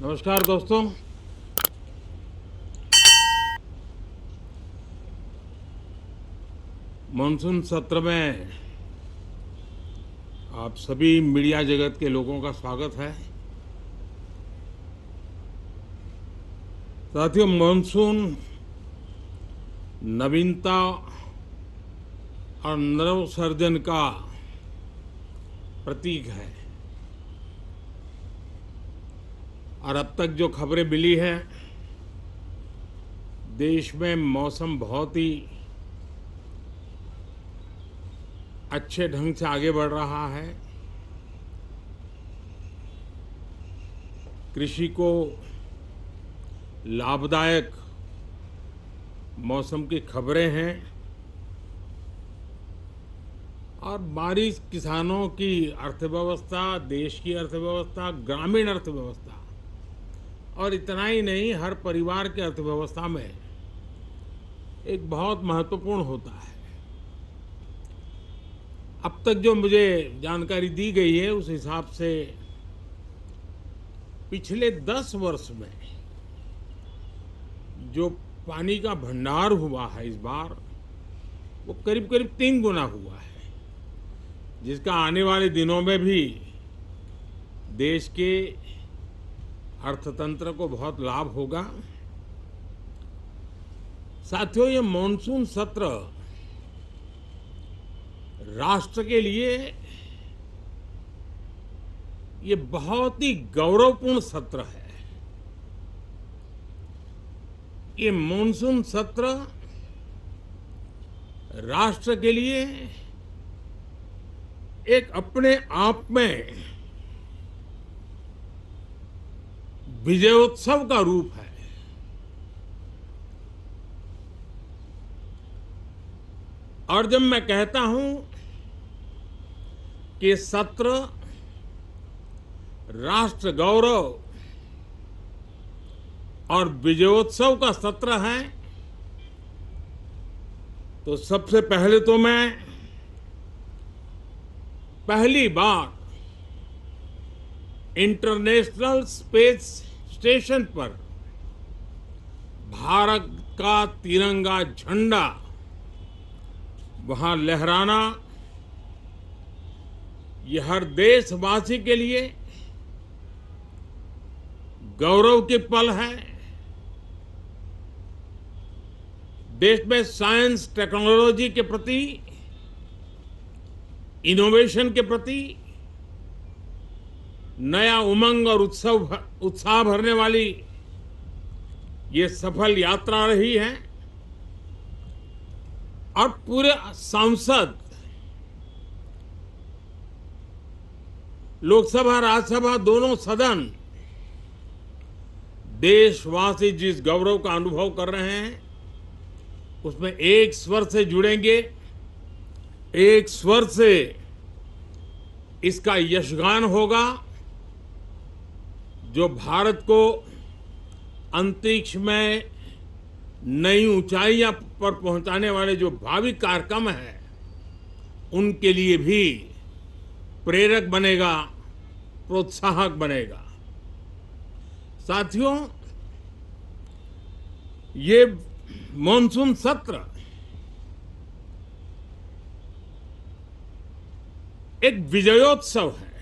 नमस्कार दोस्तों। मानसून सत्र में आप सभी मीडिया जगत के लोगों का स्वागत है। साथियों, मानसून नवीनता और नवसर्जन का प्रतीक है और अब तक जो खबरें मिली हैं, देश में मौसम बहुत ही अच्छे ढंग से आगे बढ़ रहा है। कृषि को लाभदायक मौसम की खबरें हैं और बारिश किसानों की अर्थव्यवस्था, देश की अर्थव्यवस्था, ग्रामीण अर्थव्यवस्था और इतना ही नहीं, हर परिवार की अर्थव्यवस्था में एक बहुत महत्वपूर्ण होता है। अब तक जो मुझे जानकारी दी गई है उस हिसाब से पिछले 10 वर्ष में जो पानी का भंडार हुआ है इस बार, वो करीब करीब 3 गुना हुआ है, जिसका आने वाले दिनों में भी देश के अर्थतंत्र को बहुत लाभ होगा। साथियों, ये मॉनसून सत्र राष्ट्र के लिए ये बहुत ही गौरवपूर्ण सत्र है। ये मॉनसून सत्र राष्ट्र के लिए एक अपने आप में विजयोत्सव का रूप है। और जब मैं कहता हूं कि सत्र राष्ट्र गौरव और विजयोत्सव का सत्र है, तो सबसे पहले तो मैं पहली बार इंटरनेशनल स्पेस स्टेशन पर भारत का तिरंगा झंडा वहां लहराना, ये हर देशवासी के लिए गौरव के पल है। देश में साइंस टेक्नोलॉजी के प्रति, इनोवेशन के प्रति नया उमंग और उत्साह भरने वाली ये सफल यात्रा रही है और पूरे सांसद, लोकसभा राज्यसभा दोनों सदन, देशवासी जिस गौरव का अनुभव कर रहे हैं उसमें एक स्वर से जुड़ेंगे, एक स्वर से इसका यशगान होगा। जो भारत को अंतरिक्ष में नई ऊंचाइयां पर पहुंचाने वाले जो भावी कार्यक्रम हैं, उनके लिए भी प्रेरक बनेगा, प्रोत्साहक बनेगा। साथियों, ये मॉनसून सत्र एक विजयोत्सव है।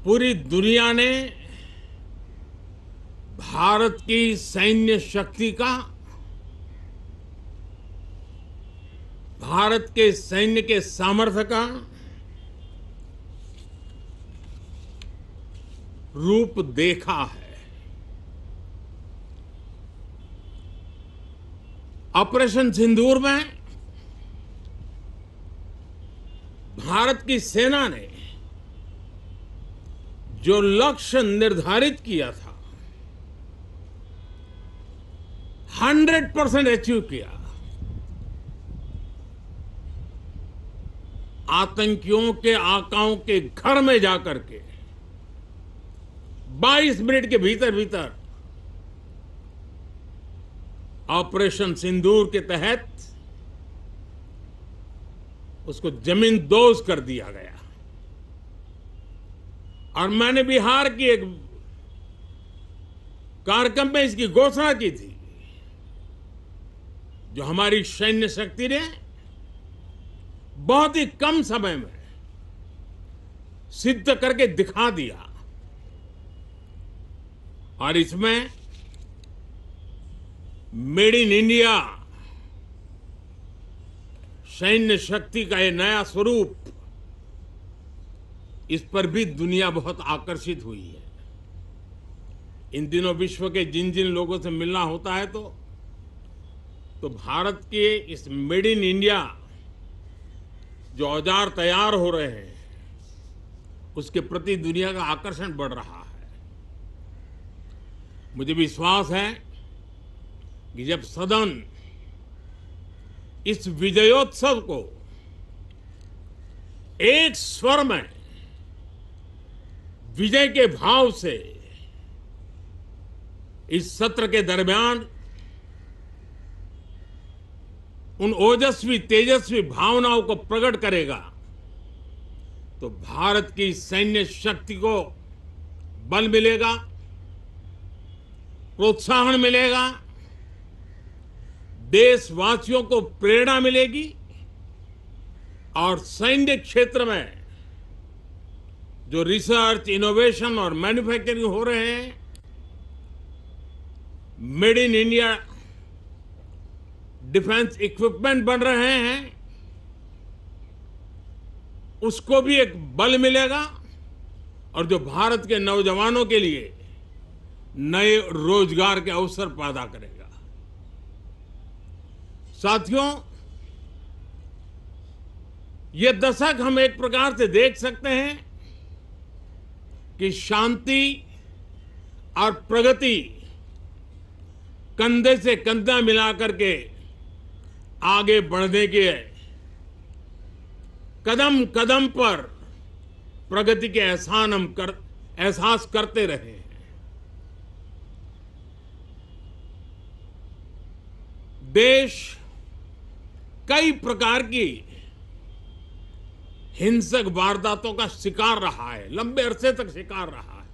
पूरी दुनिया ने भारत की सैन्य शक्ति का, भारत के सैन्य के सामर्थ्य का रूप देखा है। ऑपरेशन सिंदूर में भारत की सेना ने जो लक्ष्य निर्धारित किया था, 100% अचीव किया। आतंकियों के आकाओं के घर में जाकर के 22 मिनट के भीतर भीतर ऑपरेशन सिंदूर के तहत उसको जमींदोज कर दिया गया और मैंने बिहार की एक कार्यक्रम में इसकी घोषणा की थी, जो हमारी सैन्य शक्ति ने बहुत ही कम समय में सिद्ध करके दिखा दिया। और इसमें मेड इन इंडिया सैन्य शक्ति का ये नया स्वरूप, इस पर भी दुनिया बहुत आकर्षित हुई है। इन दिनों विश्व के जिन जिन लोगों से मिलना होता है तो भारत के इस मेड इन इंडिया जो औजार तैयार हो रहे हैं, उसके प्रति दुनिया का आकर्षण बढ़ रहा है। मुझे विश्वास है कि जब सदन इस विजयोत्सव को एक स्वर में विजय के भाव से इस सत्र के दरमियान उन ओजस्वी तेजस्वी भावनाओं को प्रकट करेगा, तो भारत की सैन्य शक्ति को बल मिलेगा, प्रोत्साहन मिलेगा, देशवासियों को प्रेरणा मिलेगी और सैन्य क्षेत्र में जो रिसर्च, इनोवेशन और मैन्युफैक्चरिंग हो रहे हैं, made in India defence equipment बन रहे हैं, उसको भी एक बल मिलेगा और जो भारत के नौजवानों के लिए नए रोजगार के अवसर पैदा करेगा। साथियों, ये दशक हम एक प्रकार से देख सकते हैं कि शांति और प्रगति कंधे से कंधा मिलाकर के आगे बढ़ने के कदम कदम पर प्रगति के एहसास करते रहे हैं। देश कई प्रकार की हिंसक वारदातों का शिकार रहा है, लंबे अरसे तक शिकार रहा है।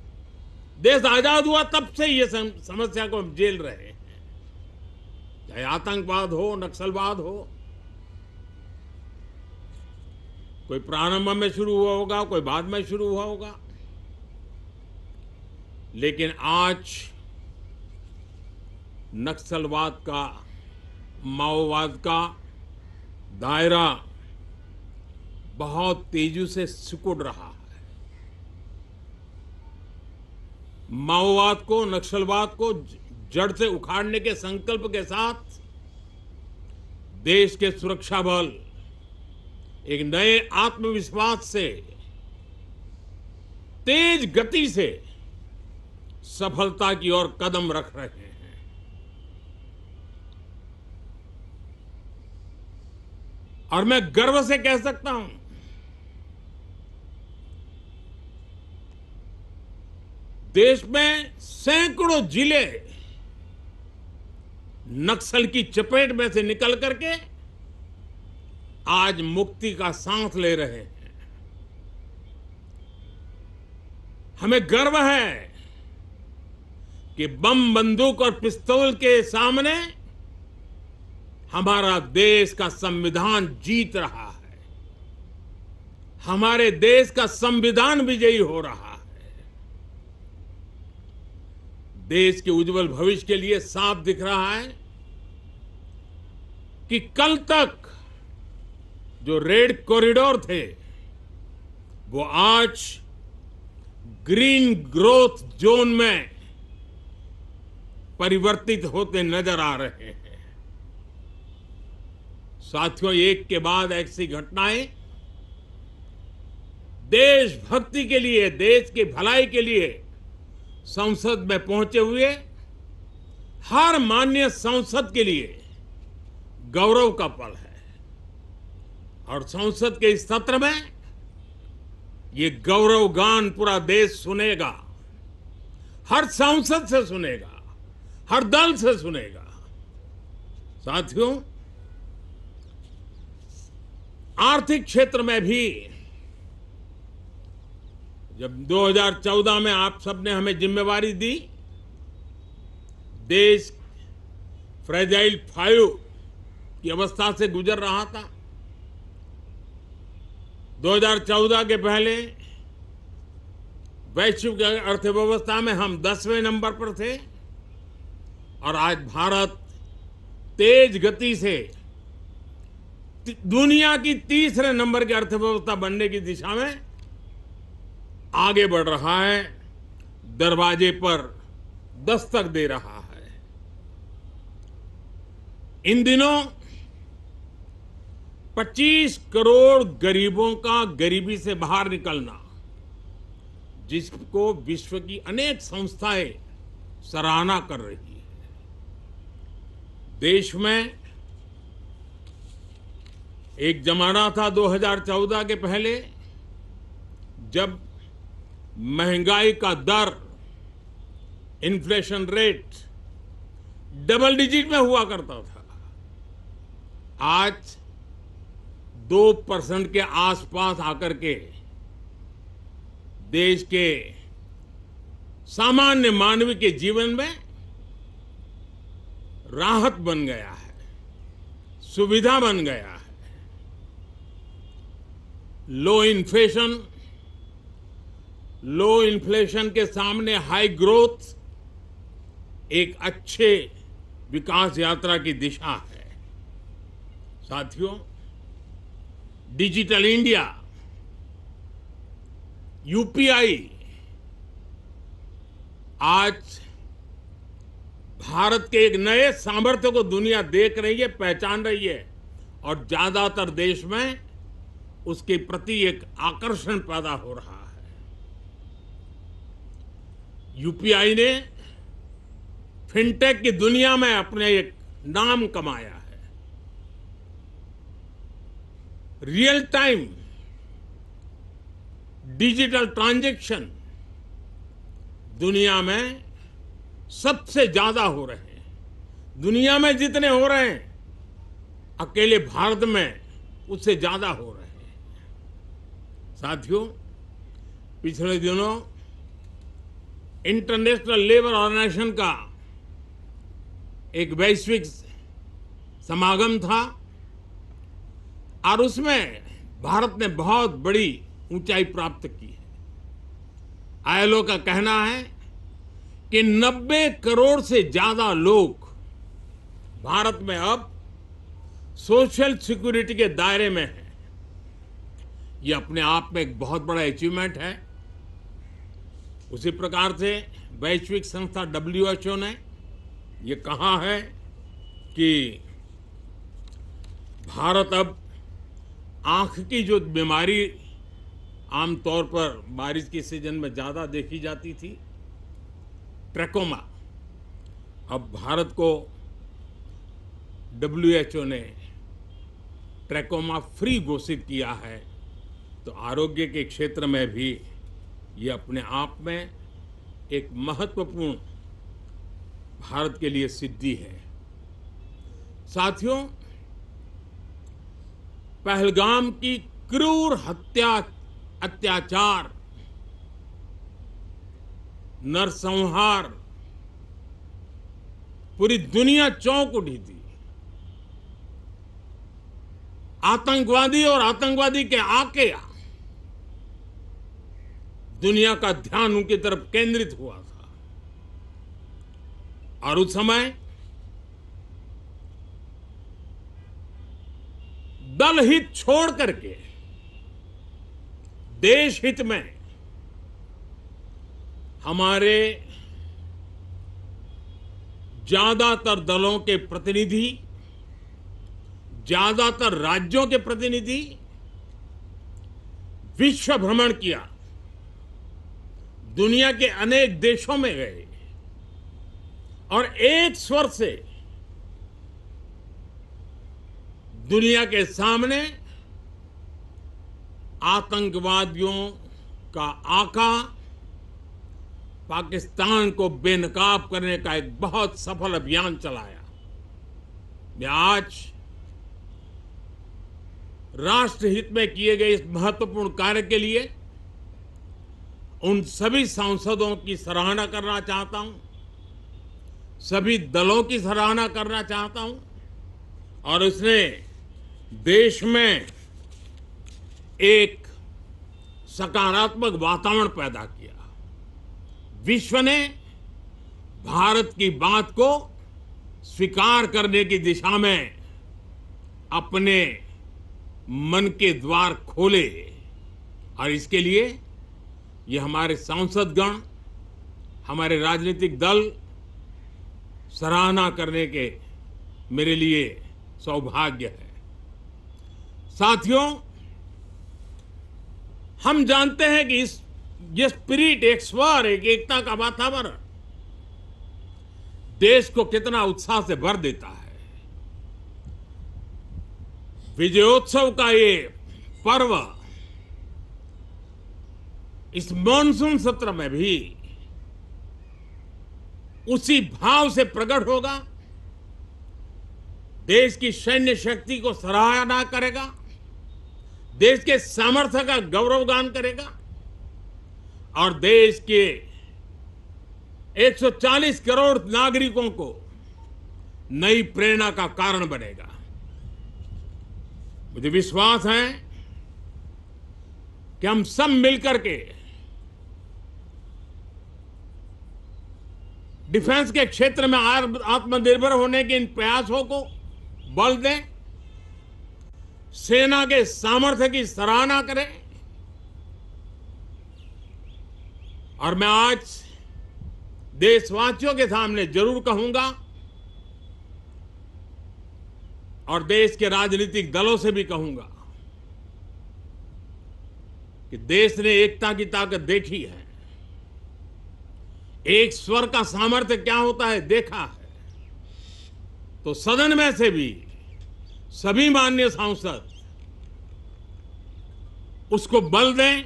देश आजाद हुआ तब से ये समस्या को हम झेल रहे हैं, चाहे आतंकवाद हो, नक्सलवाद हो। कोई प्रारंभ में शुरू हुआ होगा, कोई बाद में शुरू हुआ होगा, लेकिन आज नक्सलवाद का, माओवाद का दायरा बहुत तेजी से सिकुड़ रहा है। माओवाद को, नक्सलवाद को जड़ से उखाड़ने के संकल्प के साथ देश के सुरक्षा बल एक नए आत्मविश्वास से, तेज गति से सफलता की ओर कदम रख रहे हैं। और मैं गर्व से कह सकता हूं, देश में सैकड़ों जिले नक्सल की चपेट में से निकल करके आज मुक्ति का सांस ले रहे हैं। हमें गर्व है कि बम, बंदूक और पिस्तौल के सामने हमारा देश का संविधान जीत रहा है, हमारे देश का संविधान विजयी हो रहा है। देश के उज्जवल भविष्य के लिए साफ दिख रहा है कि कल तक जो रेड कॉरिडोर थे, वो आज ग्रीन ग्रोथ जोन में परिवर्तित होते नजर आ रहे हैं। साथियों, एक के बाद ऐसी घटनाएं देशभक्ति के लिए, देश की भलाई के लिए संसद में पहुंचे हुए हर माननीय सांसद के लिए गौरव का पल है। और संसद के इस सत्र में ये गौरव गान पूरा देश सुनेगा, हर सांसद से सुनेगा, हर दल से सुनेगा। साथियों, आर्थिक क्षेत्र में भी जब 2014 में आप सबने हमें जिम्मेवारी दी, देश फ्रेजाइल 5 की अवस्था से गुजर रहा था। 2014 के पहले वैश्विक अर्थव्यवस्था में हम 10वें नंबर पर थे और आज भारत तेज गति से दुनिया की तीसरे नंबर की अर्थव्यवस्था बनने की दिशा में आगे बढ़ रहा है, दरवाजे पर दस्तक दे रहा है। इन दिनों 25 करोड़ गरीबों का गरीबी से बाहर निकलना, जिसको विश्व की अनेक संस्थाएं सराहना कर रही है। देश में एक जमाना था 2014 के पहले, जब महंगाई का दर, इन्फ्लेशन रेट डबल डिजिट में हुआ करता था। आज 2% के आसपास आकर के देश के सामान्य मानव के जीवन में राहत बन गया है, सुविधा बन गया है। लो इन्फ्लेशन के सामने हाई ग्रोथ एक अच्छे विकास यात्रा की दिशा है। साथियों, डिजिटल इंडिया, यूपीआई आज भारत के एक नए सामर्थ्य को दुनिया देख रही है, पहचान रही है और ज्यादातर देश में उसके प्रति एक आकर्षण पैदा हो रहा है। यूपीआई ने फिनटेक की दुनिया में अपने एक नाम कमाया है। रियल टाइम डिजिटल ट्रांजैक्शन दुनिया में सबसे ज्यादा हो रहे हैं। दुनिया में जितने हो रहे हैं, अकेले भारत में उससे ज्यादा हो रहे हैं। साथियों, पिछले दिनों इंटरनेशनल लेबर ऑर्गेनाइजेशन का एक वैश्विक समागम था और उसमें भारत ने बहुत बड़ी ऊंचाई प्राप्त की है। आईएलओ का कहना है कि 90 करोड़ से ज्यादा लोग भारत में अब सोशल सिक्योरिटी के दायरे में हैं। यह अपने आप में एक बहुत बड़ा अचीवमेंट है। उसी प्रकार से वैश्विक संस्था WHO ने ये कहा है कि भारत अब आंख की जो बीमारी आमतौर पर बारिश के सीजन में ज्यादा देखी जाती थी, ट्रैकोमा, अब भारत को WHO ने ट्रैकोमा फ्री घोषित किया है। तो आरोग्य के क्षेत्र में भी ये अपने आप में एक महत्वपूर्ण भारत के लिए सिद्धि है। साथियों, पहलगाम की क्रूर हत्या, अत्याचार, नरसंहार, पूरी दुनिया चौंक उठी थी। आतंकवादी और आतंकवादी के आके दुनिया का ध्यान उनकी तरफ केंद्रित हुआ था और उस समय दल हित छोड़ करके देश हित में हमारे ज्यादातर दलों के प्रतिनिधि, ज्यादातर राज्यों के प्रतिनिधि विश्व भ्रमण किया, दुनिया के अनेक देशों में गए और एक स्वर से दुनिया के सामने आतंकवादियों का आका पाकिस्तान को बेनकाब करने का एक बहुत सफल अभियान चलाया। मैं आज राष्ट्र हित में किए गए इस महत्वपूर्ण कार्य के लिए उन सभी सांसदों की सराहना करना चाहता हूं, सभी दलों की सराहना करना चाहता हूं और उसने देश में एक सकारात्मक वातावरण पैदा किया। विश्व ने भारत की बात को स्वीकार करने की दिशा में अपने मन के द्वार खोले और इसके लिए ये हमारे सांसदगण, हमारे राजनीतिक दल सराहना करने के मेरे लिए सौभाग्य है। साथियों, हम जानते हैं कि ये स्पिरिट, एक स्वर, एक एकता का वातावरण देश को कितना उत्साह से भर देता है। विजयोत्सव का ये पर्व इस मॉनसून सत्र में भी उसी भाव से प्रकट होगा। देश की सैन्य शक्ति को सराहना करेगा, देश के सामर्थ्य का गौरवगान करेगा और देश के 140 करोड़ नागरिकों को नई प्रेरणा का कारण बनेगा। मुझे विश्वास है कि हम सब मिलकर के डिफेंस के क्षेत्र में आत्मनिर्भर होने के इन प्रयासों को बल दें, सेना के सामर्थ्य की सराहना करें और मैं आज देशवासियों के सामने जरूर कहूंगा और देश के राजनीतिक दलों से भी कहूंगा कि देश ने एकता की ताकत देखी है, एक स्वर का सामर्थ्य क्या होता है देखा है। तो सदन में से भी सभी माननीय सांसद उसको बल दें,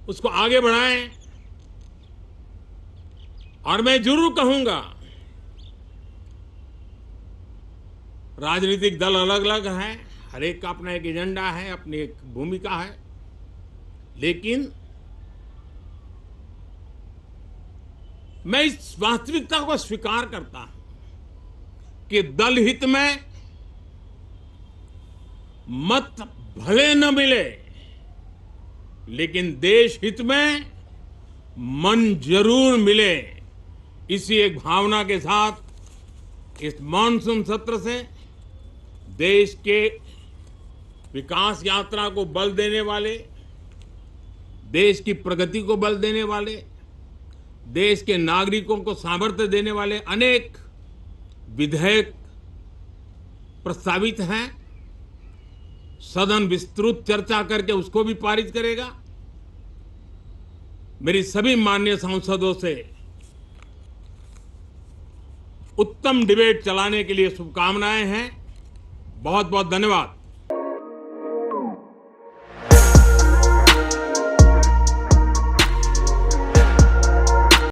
उसको आगे बढ़ाएं और मैं जरूर कहूंगा, राजनीतिक दल अलग अलग हैं, हर एक का अपना एक एजेंडा है, अपनी एक भूमिका है, लेकिन मैं इस वास्तविकता को स्वीकार करता हूं कि दल हित में मत भले न मिले, लेकिन देश हित में मन जरूर मिले। इसी एक भावना के साथ इस मॉनसून सत्र से देश के विकास यात्रा को बल देने वाले, देश की प्रगति को बल देने वाले, देश के नागरिकों को सामर्थ्य देने वाले अनेक विधेयक प्रस्तावित हैं। सदन विस्तृत चर्चा करके उसको भी पारित करेगा। मेरी सभी माननीय सांसदों से उत्तम डिबेट चलाने के लिए शुभकामनाएं हैं। बहुत बहुत धन्यवाद।